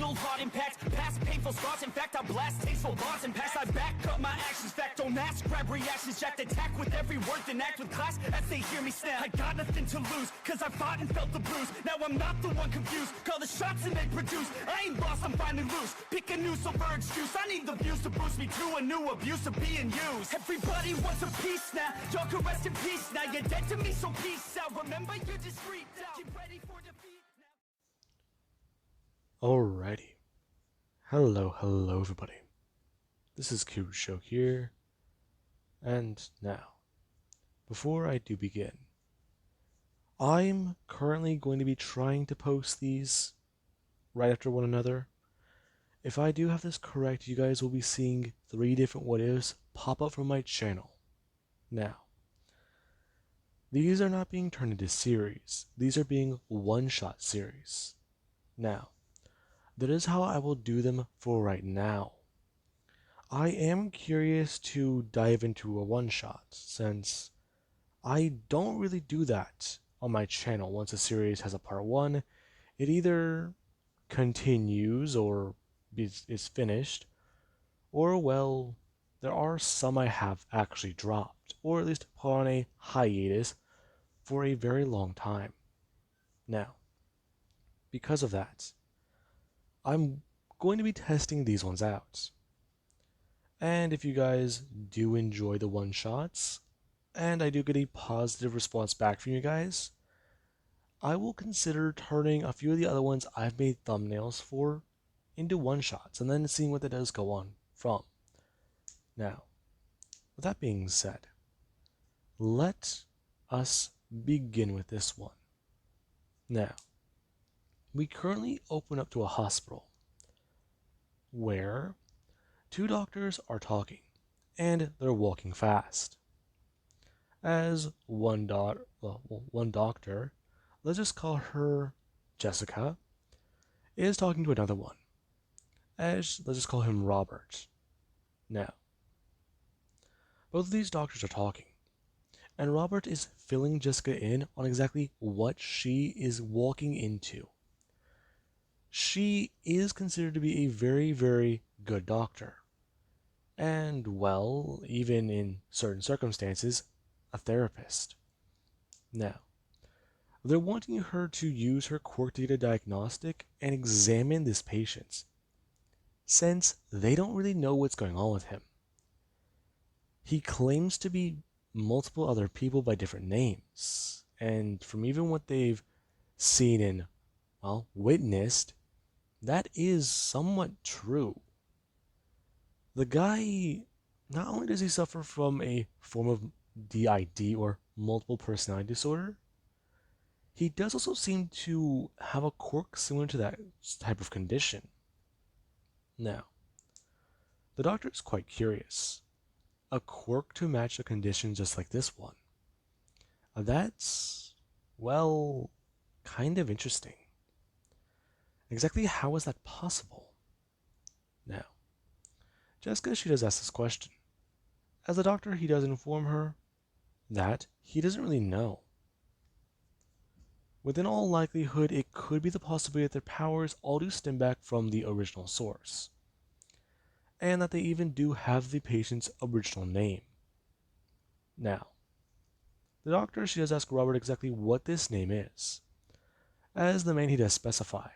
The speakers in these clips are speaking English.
fatal heart impacts, past painful scars. In fact, I blast tasteful bars and pass. I back up my actions, fact don't ask, grab reactions, jacked attack with every word, then act with class as they hear me snap. I got nothing to lose, cause I fought and felt the bruise. Now I'm not the one confused, call the shots and they produce. I ain't lost, I'm finally loose, pick a new silver excuse. I need the views to boost me to a new abuse of being used. Everybody wants a piece now, y'all can rest in peace now. You're dead to me, so peace out. Remember, you're discreet now. Get ready for defeat now. Alrighty. Hello everybody. This is Show here. And now, before I do begin, I'm currently going to be trying to post these right after one another. If I do have this correct, you guys will be seeing 3 different what ifs pop up from my channel. Now, these are not being turned into series. These are being one-shot series. Now, that is how I will do them for right now. I am curious to dive into a one-shot, since I don't really do that on my channel. Once a series has a part 1, it either continues or is finished, or well, there are some I have actually dropped, or at least put on a hiatus for a very long time. Now, because of that, I'm going to be testing these ones out. And if you guys do enjoy the one-shots, and I do get a positive response back from you guys, I will consider turning a few of the other ones I've made thumbnails for into one-shots, and then seeing what that does go on from. Now, with that being said, let us begin with this one. Now, we currently open up to a hospital where 2 doctors are talking, and they're walking fast. As one doctor, let's just call her Jessica, is talking to another one, as let's just call him Robert. Now, both of these doctors are talking, and Robert is filling Jessica in on exactly what she is walking into. She is considered to be a very, very good doctor. And, well, even in certain circumstances, a therapist. Now, they're wanting her to use her quirk to get a diagnostic and examine this patient, since they don't really know what's going on with him. He claims to be multiple other people by different names, and from even what they've seen and, well, witnessed, that is somewhat true. The guy, not only does he suffer from a form of DID, or multiple personality disorder, he does also seem to have a quirk similar to that type of condition. Now, the doctor is quite curious. A quirk to match a condition just like this one. That's, well, kind of interesting. Exactly how is that possible? Now, Jessica, she does ask this question. As the doctor, he does inform her that he doesn't really know. Within all likelihood, it could be the possibility that their powers all do stem back from the original source, and that they even do have the patient's original name. Now, the doctor, she does ask Robert exactly what this name is, as the man he does specify.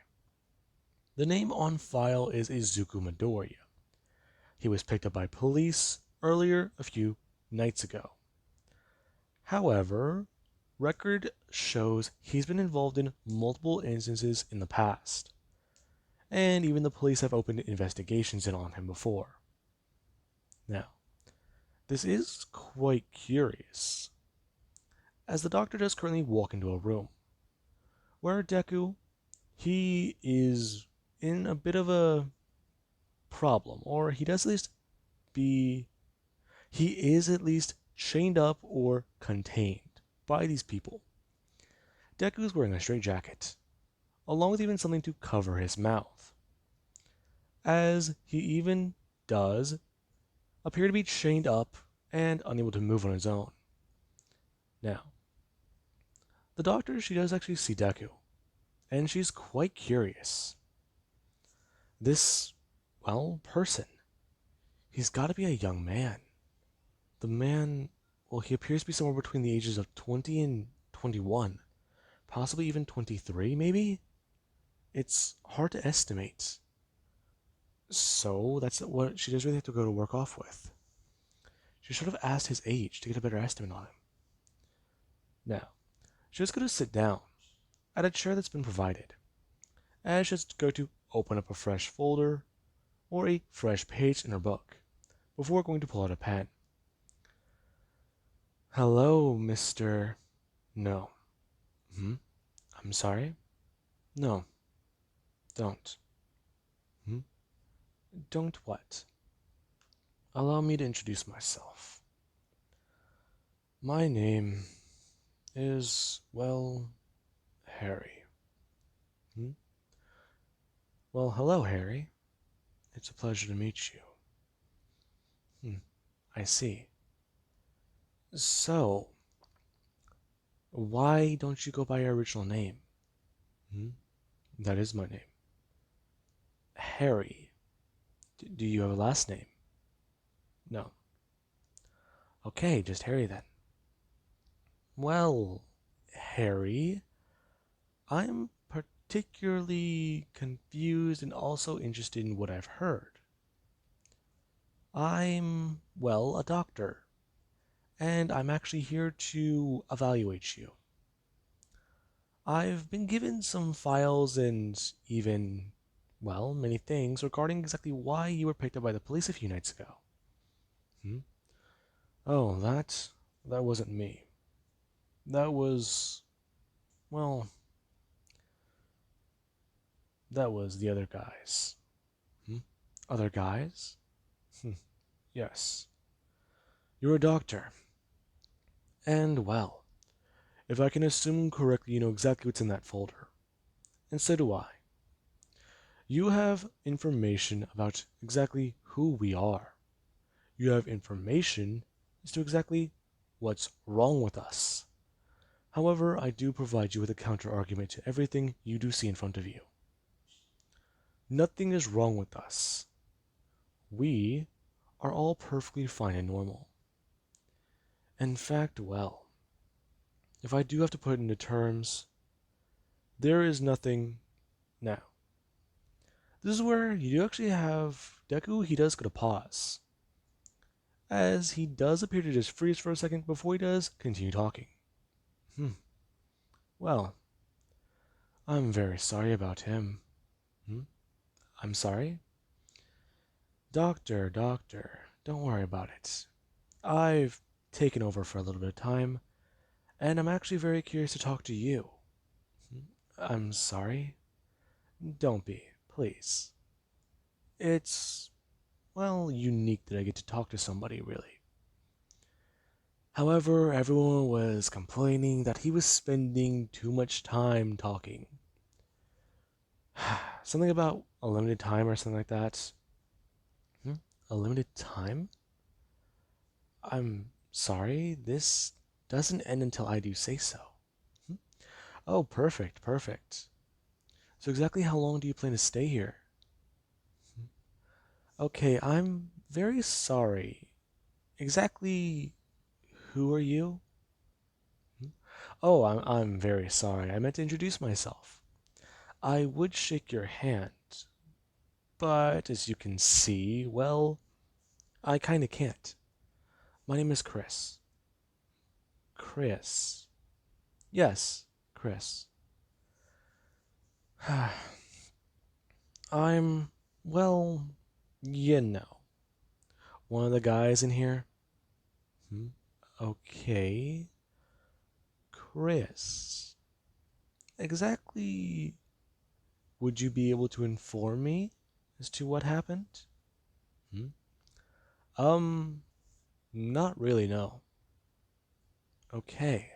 The name on file is Izuku Midoriya. He was picked up by police earlier a few nights ago. However, record shows he's been involved in multiple instances in the past, and even the police have opened investigations in on him before. Now, this is quite curious, as the doctor does currently walk into a room where Deku, he is in a bit of a problem, or he is at least chained up or contained by these people. Deku is wearing a straitjacket, along with even something to cover his mouth, as he even does appear to be chained up and unable to move on his own. Now, the doctor, she does actually see Deku, and she's quite curious. This, person. He's got to be a young man. The man, he appears to be somewhere between the ages of 20 and 21, possibly even 23, maybe? It's hard to estimate. So that's what she does really have to go to work off with. She should have asked his age to get a better estimate on him. Now, she's just going to sit down at a chair that's been provided, and she's go to open up a fresh folder or a fresh page in her book before going to pull out a pen. Hello, Mr. No. Hmm? I'm sorry? No, don't. Hmm? Don't what? Allow me to introduce myself. My name is, Harry. Hmm? Well, hello, Harry. It's a pleasure to meet you. I see. So, why don't you go by your original name? Hmm? That is my name. Harry. Do you have a last name? No. Okay, just Harry then. Well, Harry, I'm particularly confused and also interested in what I've heard. I'm, a doctor, and I'm actually here to evaluate you. I've been given some files and even, many things regarding exactly why you were picked up by the police a few nights ago. Hmm? Oh, that wasn't me. That was, well, that was the other guys. Hmm? Other guys? Yes. You're a doctor. And, if I can assume correctly, you know exactly what's in that folder. And so do I. You have information about exactly who we are. You have information as to exactly what's wrong with us. However, I do provide you with a counter argument to everything you do see in front of you. Nothing is wrong with us. We are all perfectly fine and normal. In fact, if I do have to put it into terms, there is nothing now. This is where you do actually have Deku, he does get a pause, as he does appear to just freeze for a second before he does continue talking. Hmm. Well, I'm very sorry about him. Hmm? I'm sorry? Doctor, don't worry about it. I've taken over for a little bit of time, and I'm actually very curious to talk to you. Hmm? I'm sorry? Don't be, please. It's, unique that I get to talk to somebody, really. However, everyone was complaining that he was spending too much time talking. Something about a limited time or something like that. Hmm? A limited time? I'm sorry, this doesn't end until I do say so. Hmm? Oh, perfect. So exactly how long do you plan to stay here? Hmm? Okay, I'm very sorry. Exactly who are you? Hmm? Oh, I'm very sorry. I meant to introduce myself. I would shake your hand, but as you can see, I kinda can't. My name is Chris. Chris. Yes, Chris. I'm, well, you know, one of the guys in here. Hmm? Okay, Chris. Exactly would you be able to inform me as to what happened? Hmm? Um, not really, no. Okay.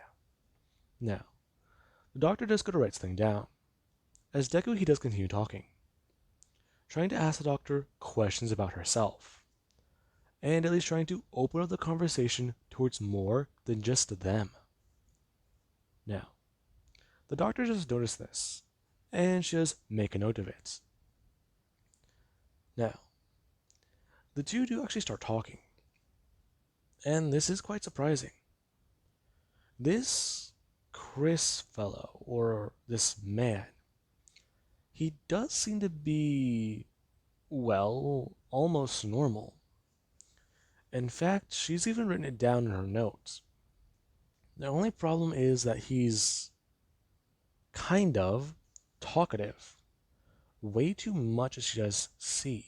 Now, the doctor does go to write something down. As Deku, he does continue talking, trying to ask the doctor questions about herself, and at least trying to open up the conversation towards more than just them. Now, the doctor just noticed this, and she does make a note of it. Now, the two do actually start talking, and this is quite surprising. This Chris fellow, or this man, he does seem to be, well, almost normal. In fact, she's even written it down in her notes. The only problem is that he's kind of talkative. Way too much as she does see.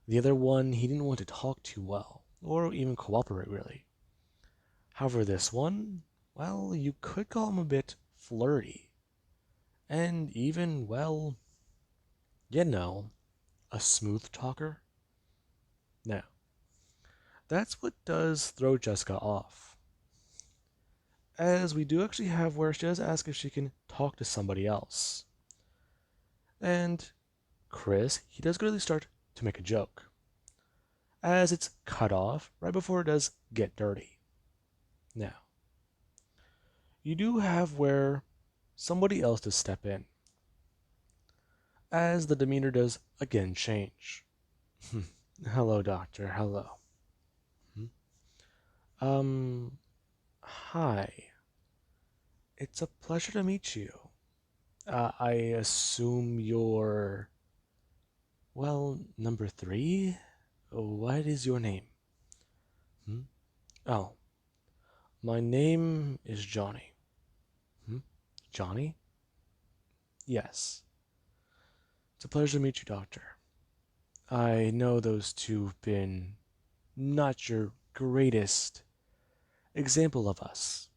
The other one, he didn't want to talk too well, or even cooperate really. However, this one, well, you could call him a bit flirty. And even, well, you know, a smooth talker. Now, that's what does throw Jessica off. As we do actually have where she does ask if she can talk to somebody else. And Chris, he does really start to make a joke, as it's cut off right before it does get dirty. Now, you do have where somebody else does step in, as the demeanor does again change. Hello, doctor, hello. Hmm? Hi. It's a pleasure to meet you. I assume you're, well, number three? What is your name? Hmm? Oh, my name is Johnny. Hmm? Johnny? Yes. It's a pleasure to meet you, doctor. I know those two have been not your greatest example of us.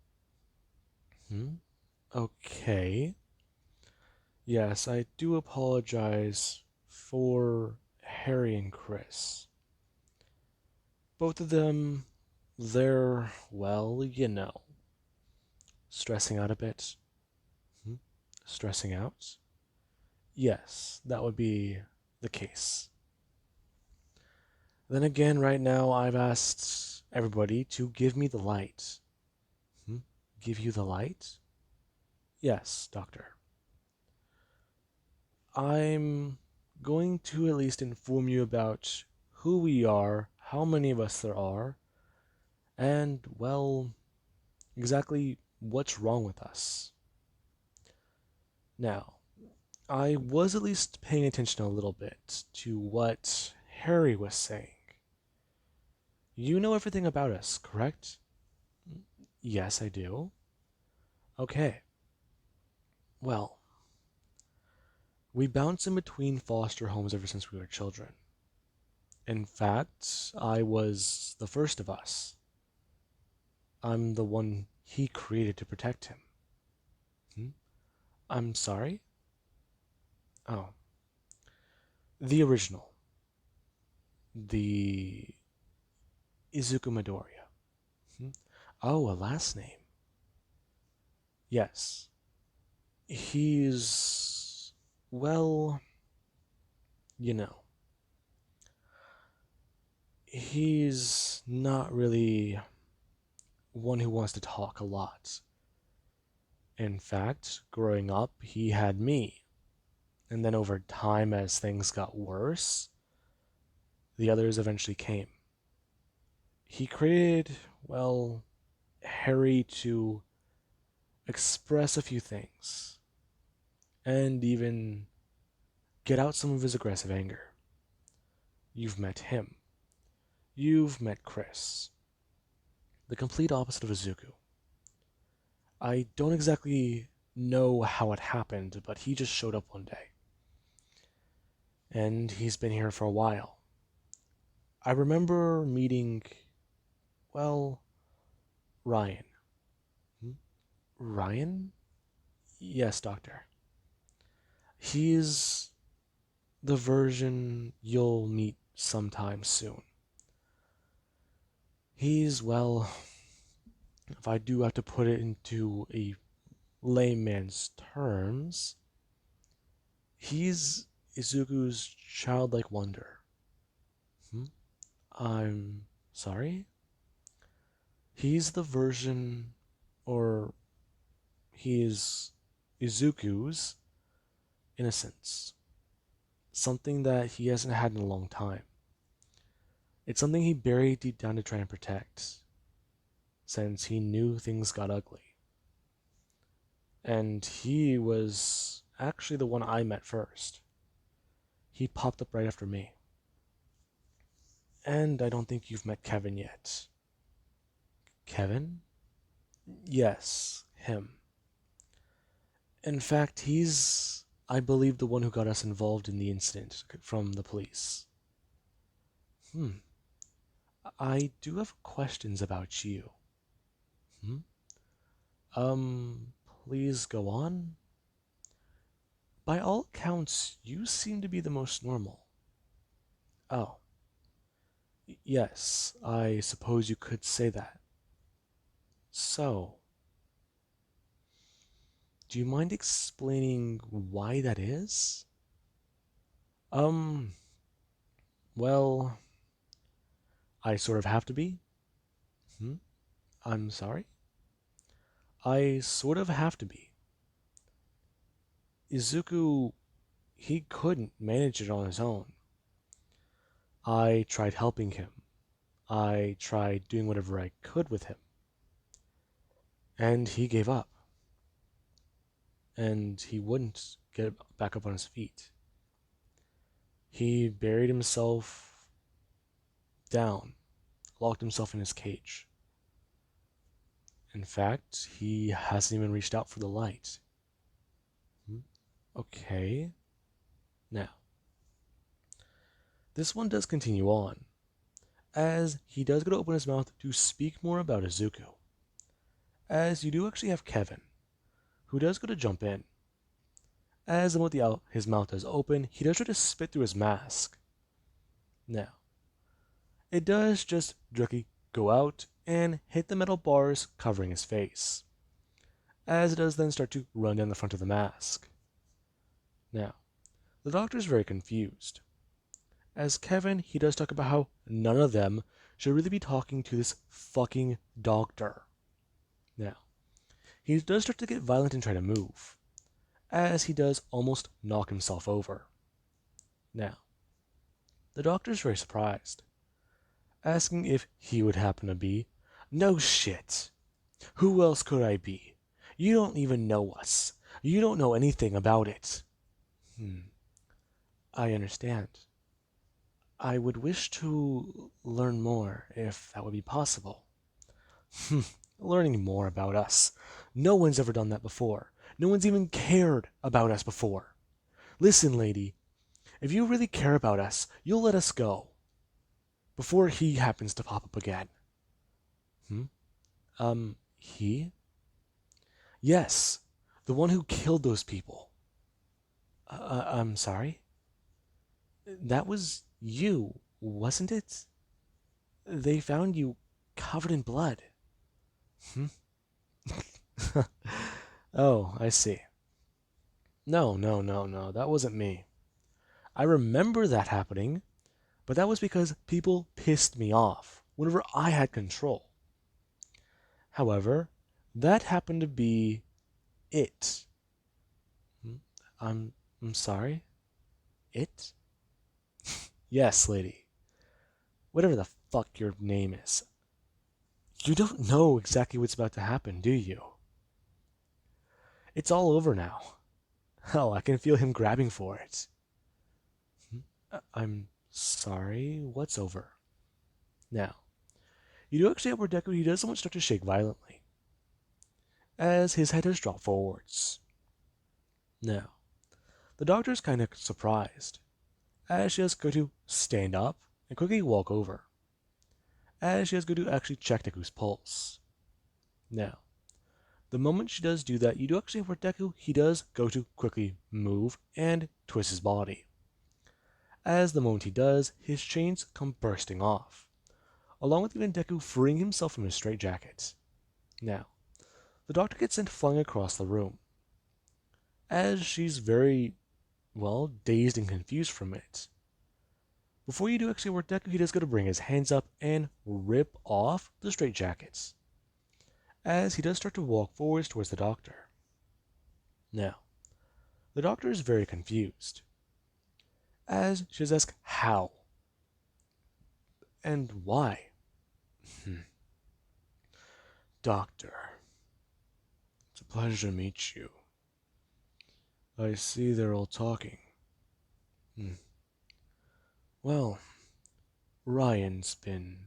Hmm? Okay. Yes, I do apologize for Harry and Chris. Both of them, they're, well, stressing out a bit. Hmm? Stressing out? Yes, that would be the case. Then again, right now, I've asked everybody to give me the light. Hmm? Give you the light? Yes, doctor. I'm going to at least inform you about who we are, how many of us there are, and, well, exactly what's wrong with us. Now, I was at least paying attention a little bit to what Harry was saying. You know everything about us, correct? Yes, I do. Okay. Well, we bounce in between foster homes ever since we were children. In fact, I was the first of us. I'm the one he created to protect him. Hmm? I'm sorry? Oh, the original. The Izuku Midoriya. Hmm? Oh, a last name. Yes. He's, well, you know, he's not really one who wants to talk a lot. In fact, growing up, he had me. And then over time, as things got worse, the others eventually came. He created, well, Harry to express a few things and even get out some of his aggressive anger. You've met him. You've met Chris. The complete opposite of Izuku. I don't exactly know how it happened, but he just showed up one day. And he's been here for a while. I remember meeting, well, Ryan. Hmm? Ryan? Yes, doctor. He's the version you'll meet sometime soon. He's, well, if I do have to put it into a layman's terms, he's Izuku's childlike wonder. Hmm? I'm sorry? He's the version, or he is Izuku's innocence. something that he hasn't had in a long time. It's something he buried deep down to try and protect, since he knew things got ugly. And he was actually the one I met first. He popped up right after me. And I don't think you've met Kevin yet. Kevin? Yes, him. In fact, he's, I believe, the one who got us involved in the incident from the police. Hmm. I do have questions about you. Hmm? Please go on. By all accounts, you seem to be the most normal. Oh, yes, I suppose you could say that. So, do you mind explaining why that is? Um, well, I sort of have to be. Hmm? I'm sorry? I sort of have to be. Izuku, he couldn't manage it on his own. I tried helping him. I tried doing whatever I could with him. And he gave up. And he wouldn't get back up on his feet. He buried himself down, locked himself in his cage. In fact, he hasn't even reached out for the light. Hmm? Okay. Now, this one does continue on, as he does go to open his mouth to speak more about Izuku. As you do actually have Kevin, who does go to jump in. As the moment his mouth does open, he does try to spit through his mask. Now, it does just directly go out and hit the metal bars covering his face, as it does then start to run down the front of the mask. Now, the doctor is very confused. As Kevin, he does talk about how none of them should really be talking to this fucking doctor. Now, he does start to get violent and try to move, as he does almost knock himself over. Now, the doctor is very surprised, asking if he would happen to be. No shit. Who else could I be? You don't even know us. You don't know anything about it. I understand. I would wish to learn more if that would be possible. Learning more about us. No one's ever done that before. No one's even cared about us before. Listen, lady, if you really care about us, you'll let us go before he happens to pop up again. He? Yes, the one who killed those people. I'm sorry? That was you, wasn't it? They found you covered in blood. Hmm? Oh, I see. No, no, no, no, that wasn't me. I remember that happening, but that was because people pissed me off whenever I had control. However, that happened to be it. Hmm? I'm I'm sorry? It? Yes, lady. Whatever the fuck your name is. You don't know exactly what's about to happen, do you? It's all over now. Hell, I can feel him grabbing for it. I'm sorry, what's over? Now, you do actually have where Deku, he does somewhat start to shake violently, as his head has dropped forwards. Now, the doctor is kind of surprised, as she has go to stand up and quickly walk over, as she has go to actually check Deku's pulse. Now, the moment she does do that, you do actually have where Deku, he does go to quickly move and twist his body. As the moment he does, his chains come bursting off, along with even Deku freeing himself from his straitjacket. Now, the doctor gets sent flying across the room, as she's very, well, dazed and confused from it. Before you do actually work Deku, he does go to bring his hands up and rip off the straitjackets, as he does start to walk forwards towards the doctor. Now, the doctor is very confused, as she does ask how and why. Hmm. Doctor, it's a pleasure to meet you. I see they're all talking. Hmm. Well, Ryan's been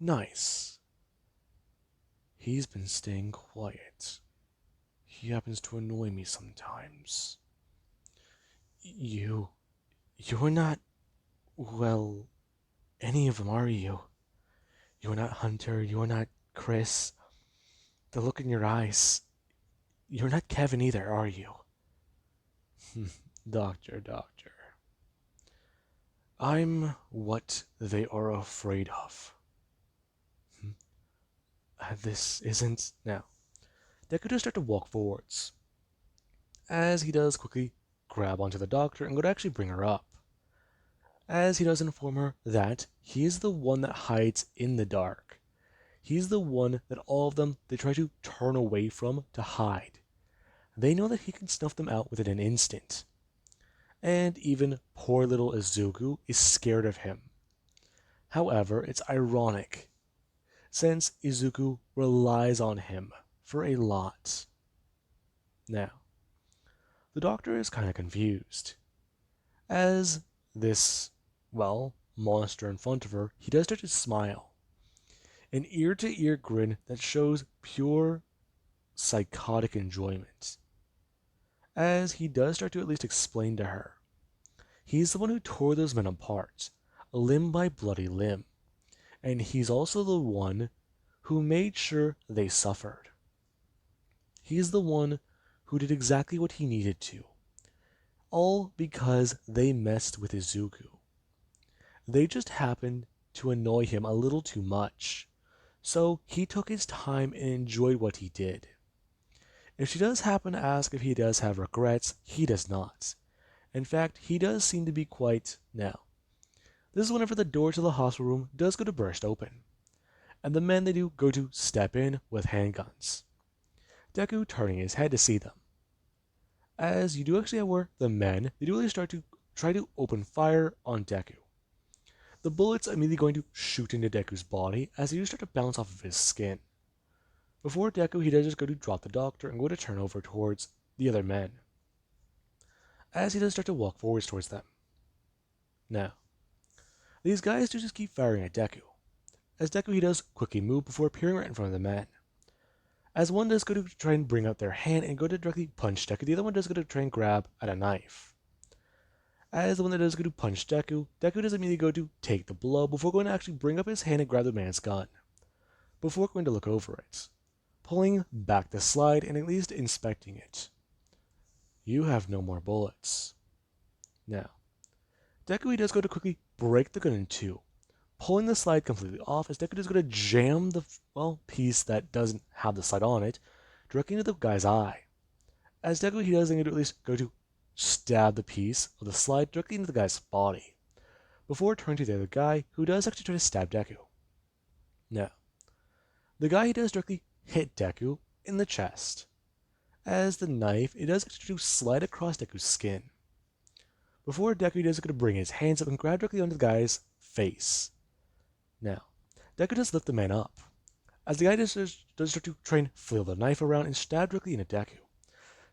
nice. He's been staying quiet. He happens to annoy me sometimes. You, you're not, well, any of them, are you? You're not Hunter, you're not Chris. The look in your eyes. You're not Kevin either, are you? Doctor. I'm what they are afraid of. This isn't. Now, Deku does start to walk forwards. As he does quickly grab onto the doctor and go to actually bring her up. As he does inform her that he is the one that hides in the dark. He's the one that all of them they try to turn away from to hide. They know that he can snuff them out within an instant. And even poor little Izuku is scared of him. However, it's ironic, since Izuku relies on him for a lot. Now, the doctor is kind of confused. As this, well, monster in front of her, he does start to smile. An ear-to-ear grin that shows pure psychotic enjoyment. As he does start to at least explain to her. He's the one who tore those men apart, limb by bloody limb. And he's also the one who made sure they suffered. He's the one who did exactly what he needed to. All because they messed with Izuku. They just happened to annoy him a little too much. So he took his time and enjoyed what he did. If she does happen to ask if he does have regrets, he does not. In fact, he does seem to be quite now. This is whenever the door to the hospital room does go to burst open, and the men they do go to step in with handguns. Deku turning his head to see them. As you do actually have where the men, they do really start to try to open fire on Deku. The bullets immediately going to shoot into Deku's body as they do start to bounce off of his skin. Before Deku, he does just go to drop the doctor and go to turn over towards the other men. As he does start to walk forwards towards them. Now, these guys do just keep firing at Deku. As Deku, he does quickly move before appearing right in front of the men. As one does go to try and bring out their hand and go to directly punch Deku, the other one does go to try and grab at a knife. As the one that does go to punch Deku, Deku does immediately go to take the blow before going to actually bring up his hand and grab the man's gun. Before going to look over it, pulling back the slide and at least inspecting it. You have no more bullets. Now, Deku he does go to quickly break the gun in two, pulling the slide completely off as Deku is going to jam the, piece that doesn't have the slide on it directly into the guy's eye. As Deku he does at least go to stab the piece of the slide directly into the guy's body, before turning to the other guy who does actually try to stab Deku. Now, the guy he does directly hit Deku in the chest, as the knife it does actually slide across Deku's skin. Before Deku does going to bring his hands up and grab directly onto the guy's face. Now, Deku does lift the man up, as the guy does start to try and flail the knife around and stab directly into Deku,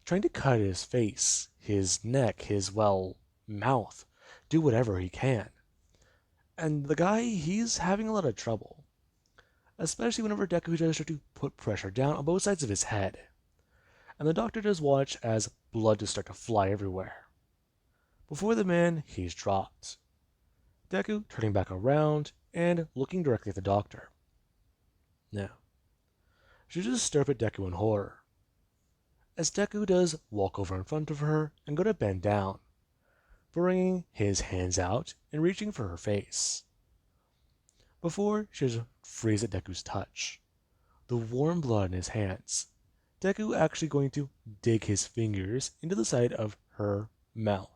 trying to cut at his face, his neck, his, mouth, do whatever he can. And the guy, he's having a lot of trouble, especially whenever Deku does start to put pressure down on both sides of his head. And the doctor does watch as blood does start to fly everywhere. Before the man, he's dropped. Deku turning back around and looking directly at the doctor. Now, she just stare up at Deku in horror, as Deku does walk over in front of her and go to bend down, bringing his hands out and reaching for her face. Before she just frees at Deku's touch, the warm blood in his hands, Deku actually going to dig his fingers into the side of her mouth.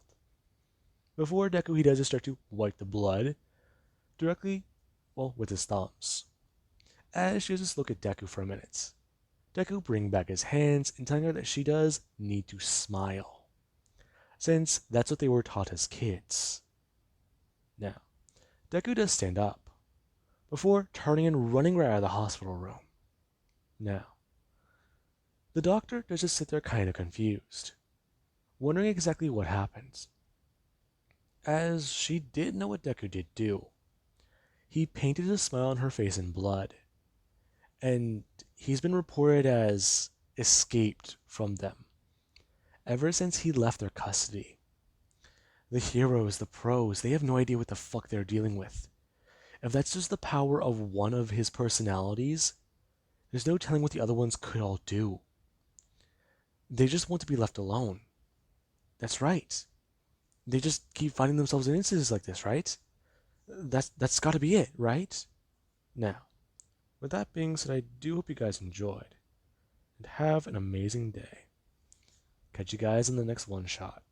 Before Deku he does just start to wipe the blood directly, with his thumbs. As she just look at Deku for a minute, Deku bring back his hands and telling her that she does need to smile, since that's what they were taught as kids. Deku does stand up, before turning and running right out of the hospital room. Now, the doctor does just sit there kind of confused, wondering exactly what happens, as she did know what Deku did do. He painted a smile on her face in blood, and he's been reported as escaped from them ever since he left their custody. The heroes, the pros, they have no idea what the fuck they're dealing with. If that's just the power of one of his personalities, there's no telling what the other ones could all do. They just want to be left alone. That's right. They just keep finding themselves in instances like this, right? That's got to be it, right? Now, with that being said, I do hope you guys enjoyed, and have an amazing day. Catch you guys in the next one shot.